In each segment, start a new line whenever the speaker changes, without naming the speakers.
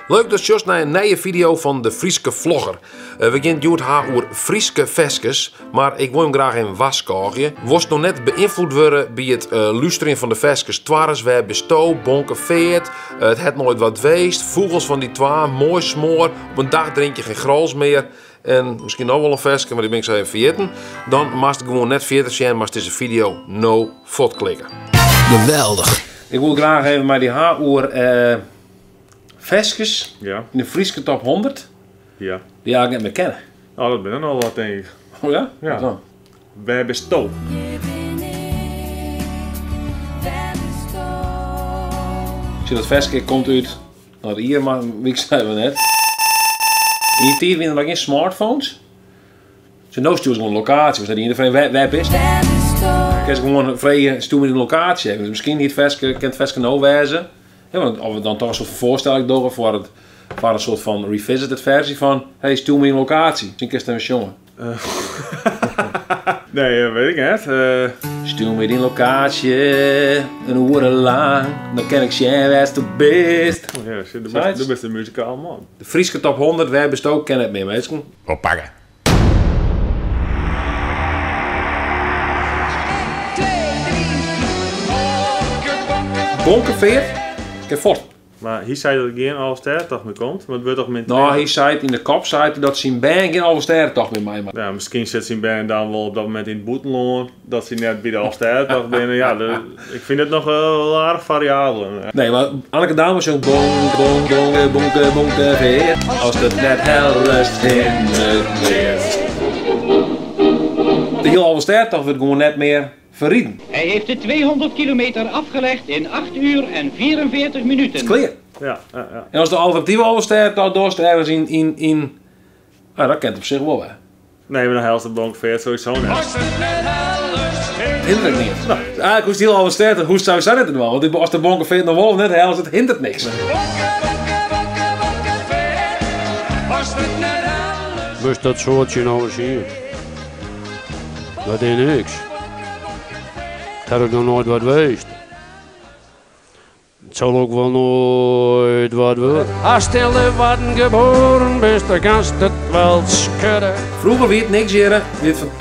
Leuk dat je just naar een nieuwe video van de Frieske Vlogger. We gaan het over Frieske veskes, maar ik wil hem graag in waskogje. Was nog net beïnvloed worden bij het luisteren van de veskes Twarres, waar besto, bonken veert, het het nooit wat weest, vogels van die twa, mooi smoor, op een dag drink je geen grols meer. En misschien nog wel een veske, maar die ben ik zo even vergeten. Dan mag ik gewoon net verder zijn, maar deze video no fot klikken.
Geweldig.
Ik wil graag even maar die over veskes
Ja.
in de Frieske top 100.
Ja.
Die ga ik niet meer kennen.
Oh, dat ben er al wat, denk ik.
Oh ja?
Ja.
Wat dan?
Wij besto.
Zie dat veske komt uit. Nou, hier maar wie zijn we net. In die tijd winnen er geen smartphones. Ze nou sturen gewoon een locatie. We zijn hier in de web is. Ik kan ze gewoon vrij sturen in de locatie hebben. Dus misschien niet veske, kan het veske nou wijzen. Ja, want of we dan toch een soort voorstelling doen voor een soort van revisited versie van hey, stuur me in locatie. Misschien kan je het even jongen.
Nee, weet ik niet.
Stuur me in locatie, een uur lang, dan ken ik jij best de best.
Oh ja, de beste muzikaal man.
De Frieske top 100, wij bestoken kennen het meer mensen.
Oppakken.
Bonkenveer, kijk fort.
Maar hier zei dat er geen Alsterre toch meer komt. Maar het wordt toch min.
Nou, hij zei in de kop zei dat zijn band geen Alsterre toch met mij maakt.
Ja, misschien zit zijn band dan wel op dat moment in het boetenloon. Dat ze net bij de Alsterre toch binnen. Ja, ik vind het nog wel aardig variabel.
Nee, maar Anneke Dames zo'n bonkenveer. Als het net helderst in het weer. De hele Alsterre toch wordt gewoon net meer verrieden.
Hij heeft de 200 kilometer afgelegd in 8 uur en 44 minuten.
Het is clear.
Ja.
En als de alternatieve Alsterre toch dorst ergens in... Ah, dat kent op zich wel, hè.
Nee, maar dan helft de Bonkveer sowieso net.
Hindert niet. Nou, eigenlijk hoe is die hele Alsterre, hoe zou je het wel? Want als de bonkenveer nog wel net helft, het hindert niks.
Dus dat soortje nou eens hier. Dat is niks. Het had ook nog nooit wat geweest. Het zal ook wel nooit wat worden. Als stille worden geboren bent, dan kanst het wel schudden.
Vroeger wie het niks jaren,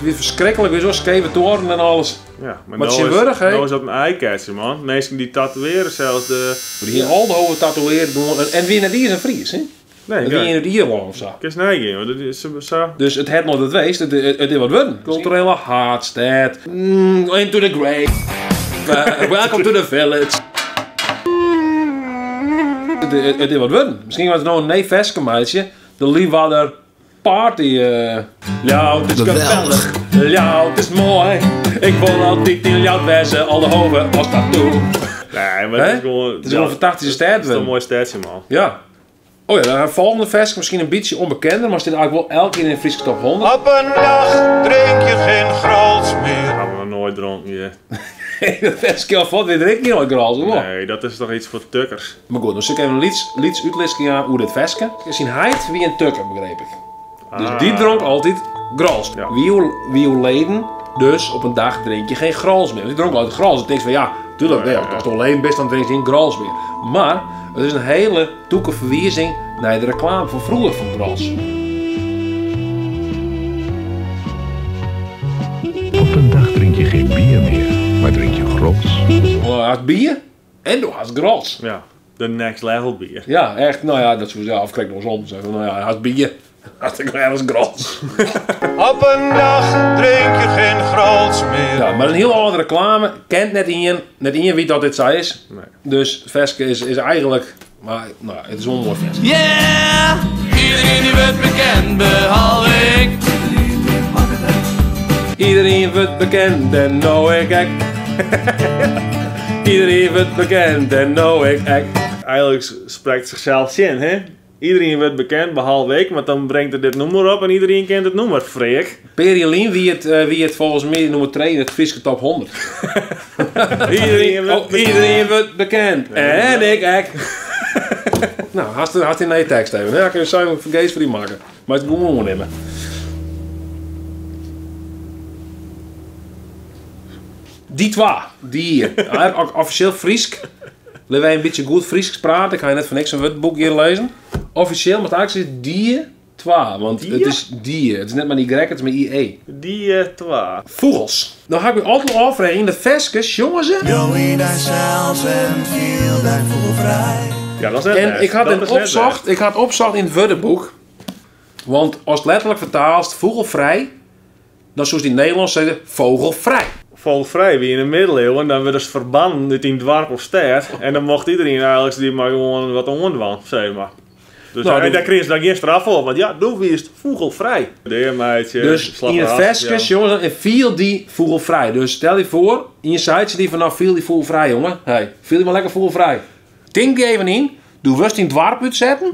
wie verschrikkelijk, wie zo scheven toren en alles.
Ja, maar
Wat
nou
is je wurg, hè?
nou is dat een eiketje, man. Mensen die tatoeëren zelfs de...
Die hier al de hoge tatoeëren doen. En wie net hier is een Fries, hè?
Nee,
Wie in het Ierland of zo.
Kijk eens nee, want dat is zo.
Dus het heeft nog het weest, het is wat worden. Culturele hartstad. Into the grave. Welcome to the village. Het is wat worden. Misschien was het nou een nee veske de Leeuwarder Party. Ja, het is geweldig. Ja, het is mooi. Ik wil altijd in jouw wezen, al de hoven als dat toe.
Nee, maar het is gewoon...
Het is gewoon een fantastische stad.
Het is een mooi stadje, man.
Ja. Oh ja, dan volgende vesk misschien een beetje onbekender, maar staat eigenlijk wel elke keer in de Frieske top 100.
Op een dag drink je geen grals meer.
Dat hebben we nog nooit dronken hier.
Dat vesk al valt weer drink niet al gras, hoor.
Nee, dat is toch iets voor tukkers.
Maar goed, dus ik heb een lieds uitlisting aan hoe dit veske. Zijn heid wie een tukker, begreep ik. Dus die dronk altijd grals.
Ja.
Wie uw leden, dus op een dag drink je geen grals meer. Die dronk altijd grals. Ik denk van ja, tuurlijk, nee, als je alleen bent, dan drink je geen grals meer. Maar het is een hele toekomstverwijzing naar de reclame van vroeger van grals.
Op een dag drink je geen bier meer, maar drink je grals.
Je had bier en je had grals.
Ja, de next level bier.
Ja, echt, nou ja, dat is ja, of kijk nog eens om. Zeggen, nou ja, hij had bier. Had ik wel eens grals.
Op een dag drink je geen grals meer.
Ja, maar een heel oude reclame kent net in wie dat dit zij is.
Nee.
Dus veske is eigenlijk, maar nou, het is wel een mooi veske.
Yeah! Iedereen die wordt bekend, behalve ik.
Iedereen wordt bekend en nou ik ek. Iedereen wordt bekend en nou ik ek.
Eigenlijk spreekt zichzelf in, hè? Iedereen wordt bekend, behalve ik, want dan brengt het dit nummer op en iedereen kent het nummer, freak.
Periolien, wie het volgens mij nummer 2 in het Frieske top 100. Iedereen wordt bekend en ik ek. Nou, had hij een tekst even. Ja, kun je Simon Vergees voor die maken. Maar het moet gewoon nemen. Die twee, die hier. Eigenlijk officieel Friesk. Laten wij een beetje goed Fries praten. Ik ga je net van niks een boek hier lezen. Officieel moet eigenlijk zeggen die 2, want
Die?
het is die. Het is net maar niet grek, het is maar IE.
Die 2.
Vogels. Nou ga ik me altijd afvragen in de veskes, jongens.
Joey, daar zelfs en viel daar vogelvrij.
Ja, dat is net
En
best.
ik had
Dat
het
is net
opzocht. Ik had opzocht in het woordenboek. Want als het letterlijk vertaalt vogelvrij, dan zoals die in Nederlands zeggen vogelvrij.
Vogelvrij wie in de middeleeuwen, dan werd dus verbannen uit in dwarp of stad. En dan mocht iedereen eigenlijk die maar gewoon wat onderwand, zeg maar. Dus
Nou,
daar kreeg ze dan geen straf voor, want ja, doe wie is het vogelvrij. De meidje,
Dus in het veskes, jongens, en viel die vogelvrij. Dus stel je voor, in je site die van nou viel die vogelvrij, jongen. Hey, viel die maar lekker vogelvrij. Denk er even in, doe rust in het dwarp uitzetten.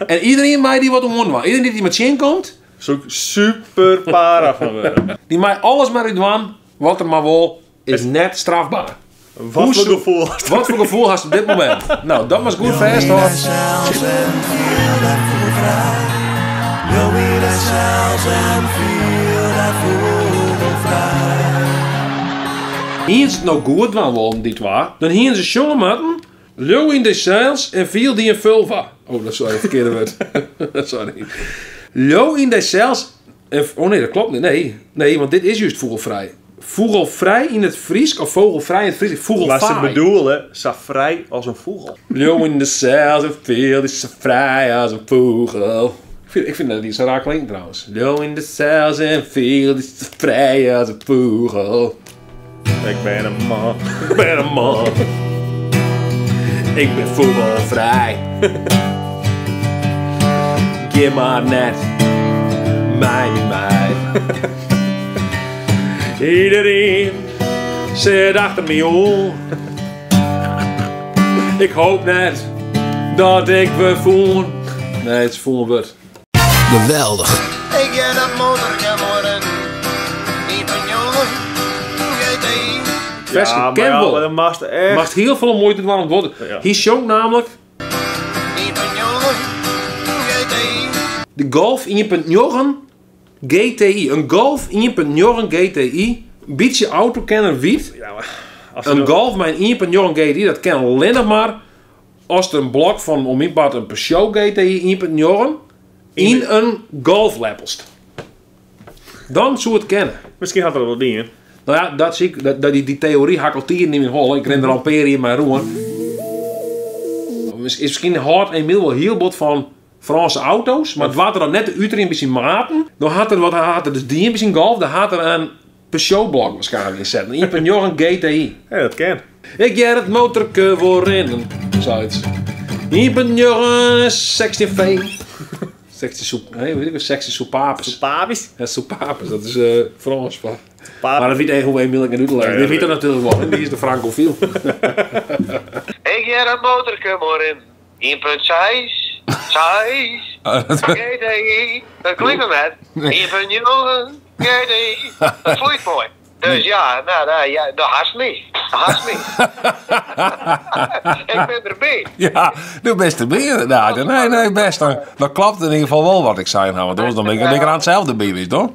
En iedereen mij die wat onderwand. Iedereen die met zin komt,
Zoek super para van worden.
die mij alles maar uitwaan, wat er maar wil, is net strafbaar.
Wat voor
Hoe-
gevoel.
Wat voor gevoel hast je op dit moment? Nou, dat was goed vast hoor.
Zelfs en viel daar vogelvrij. Joey, daar zelfs en viel daar vogelvrij.
Hier is het nou goed van worden, die twee. Dan hier ze jongen matten, leeuw in de zeils en viel die in vulva. Oh, dat is sorry, verkeerde woord. Sorry. Leeuw in de zeils en... Oh nee, dat klopt niet. Nee, want dit is juist vogelvrij. Vogelvrij in het Fries, of vogelvrij in het Fries,
Maar ze
vogelvaai.
bedoelen, zo vrij als een vogel.
Leeuw in de zeils en viel is zo vrij als een vogel. Ik vind dat niet zo raar klinkt trouwens. Leeuw in de zeils en viel is zo vrij als een vogel.
Ik ben een man.
Ik ben een man. Ik ben vogelvrij. Geef maar net. Mij niet mij. Iedereen zit achter me om. Ik hoop net dat ik me voel. Nee, het is voelen wordt.
Geweldig.
Ik ga dat motorje worden. Ik ben jongen. GTI.
Veske
Ja, maar
Campbell.
dat mag echt.
Mag heel veel moeite doen aan het worden.
Ja.
Hij zongt namelijk
Ik ben jongen. GTI.
de Golf 1.9 GTI. Een Golf 1.9 GTI. Biedt je autokenner wiet.
Ja, maar als ze
Een
nog-
Golf met een 1.9 GTI, dat kan alleen nog maar als er een blok van om in een Peugeot GTI 1.9 in een Golf leppelst. Dan zou het kennen.
Misschien had er wel dingen.
Nou ja, dat zie ik, die theorie hakkelt hier niet meer hollen. Ik ren er al een paar in mijn roen. Is misschien hard en middel wel heel bot van Franse auto's, maar het water dan net de uur in beetje maten. Dan had er dus die in beetje Golf, dan had er een Peugeot blok waarschijnlijk in zetten. Een 1.9 GTI.
Ja, dat kan.
Ik ga het motorke voor rennen, zoiets. 1.9 16V. 16 soep, nee, weet ik wel, 16 soepapes.
Papies.
Ja, soepapes, dat is Frans. Maar
Papies.
dat weet echt hoe een milk en uitleg.
Nee,
Die weet
dat
er natuurlijk wel, en die is de francofiel.
Ik ga dat motorje worden. 1.6. 6. GTI. Dat klinkt me net. 1 jongen. GTI. Dat vloeit mooi. Dus ja, nou, dat haast me. Dat haast me. Ik ben erbij.
Ja, de beste bier inderdaad. Nee, best. Dat klopt in ieder geval wel wat ik zei. Nou, want dan ben ik aan hetzelfde bier, toch?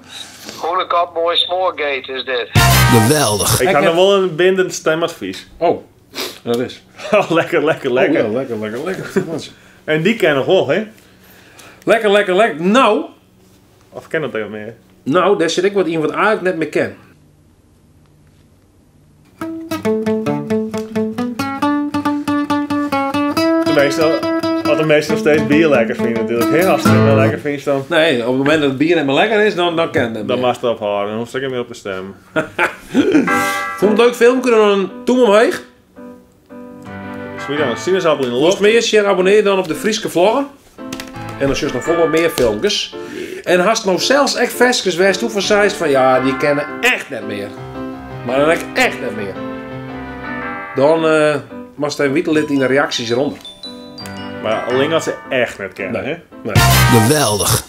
Groene kap, mooi smoorgate is dit.
Geweldig.
Ik had nog wel een bindend stemadvies.
Oh, dat is.
Lekker.
Oh, ja, lekker.
En die ken nog wel, hè?
Lekker.
Of ken dat even meer?
Nou, daar zit ik wat in wat eigenlijk net meer ken.
Wat de meesten nog steeds bier lekker vinden natuurlijk. Hè? Als je het wel lekker vindt, dan
Nee, op het moment dat het bier net maar lekker is, dan ken ik het.
mag het ophouden. Dan hoef ik er meer op te stemmen.
Vond je het een leuk filmpje? Dan toe omheen.
Smiet dan een sinaasappel in de
Los
lucht.
meer, share, abonneer dan op de Frieske vloggen. En dan zus nog volop meer filmpjes. En hast nou zelfs echt vestjes west hoeveel zij van ja, die kennen echt net meer. Maar dan echt net meer. Dan mag je een witte in de reacties eronder.
Maar alleen als ze echt net kennen, hè?
Nee.
Geweldig.